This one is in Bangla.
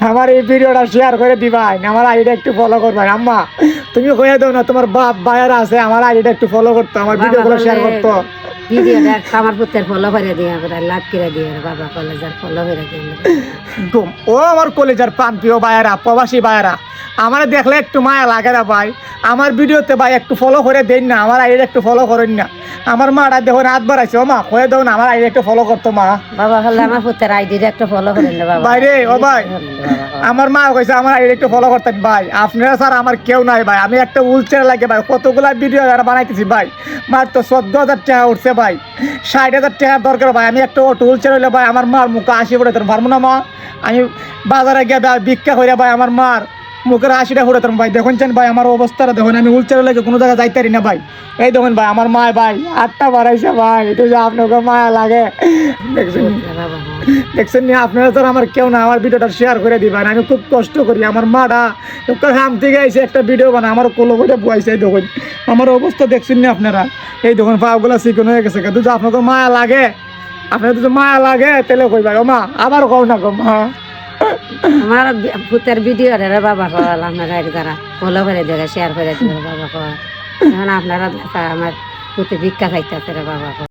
আমার এই ভিডিওটা শেয়ার করে দিবাই, আমার আইডিটা একটু ফলো করবাই। আম্মা তুমি কয়ে দাও না তোমার বাপ ভাইয়ারা আছে, আমার আইডিটা একটু ফলো করতো, আমার ভিডিওগুলো শেয়ার করতো। ভিডিওটা আমার পুত্রের ফলো করে দিয়ে লাভ করে দিয়ে বাবা কলেজের ফলো করে দিয়ে ও আমার কলেজের প্রান্তীয় ভাইয়ারা, প্রবাসী ভাইয়ারা, আমার দেখলে একটু মায়া লাগে না ভাই। আমার ভিডিওতে ভাই একটু ফলো করে দেন না, আমার আইডিটা একটু ফলো করেন না। আমার মাটা দেখো হাত বাড়াইছে, ও মা কয়ে দাও না আমার আইডি একটু ফলো করতো মা। বাবা হলে আমার পুত্রের আইডিটা একটু ফলো করেন না বাবা। ভাই রে ও ভাই, আমার মা কইছে আমার আইডি একটু ফলো করতেন ভাই। আপনারা স্যার আমার কেউ নাই ভাই, আমি একটা উইলচেয়ার লাগে ভাই, কতগুলা ভিডিও বানাইতেছি ভাই, মাত্র 14,000 টাকা উঠছে ভাই, 60,000 টাকা দরকার ভাই। আমি একটা উইলচেয়ার হইলে ভাই আমার মার মুখে 80 পড়ে পারবো না মা। আমি বাজারে গিয়ে ভিক্ষা করে ভাই আমার মার মুখের 80টা ফুটাতাম ভাই। দেখুন চান ভাই আমার অবস্থাটা দেখুন, আমি উইলচেয়ার লাগে কোনো জায়গায় যাইতে পারি না ভাই। এই দেখুন ভাই আমার মা ভাই 8টা বাড়াইছে ভাই, এটা যে আপনাকে মায়া লাগে। দেখছেন দেখছেন নি আপনারা তো আমার কেউ না, আমার ভিডিওটা শেয়ার করে দিবেন। আমি খুব কষ্ট করি, আমার মাটা হাম থেকে আইসে একটা ভিডিও বানা আমার কোলো করে বুয়াইছে। এই দেখুন আমার অবস্থা দেখছেন নি আপনারা, এই দেখুন পাগুলা চিকন হয়ে গেছে। কিন্তু আপনাকে মায়া লাগে, আপনার যদি মায়া লাগে তাহলে কইবা ও মা, আবার কও না গো মা। আমার পুত্রের ভিডিও রে বাবা কল আপনারা যারা ফলো করে দেবে শেয়ার করে দেবে বাবা কল। এখন আপনারা আমার পুত্র ভিক্ষা খাইতেছে রে বাবা কল।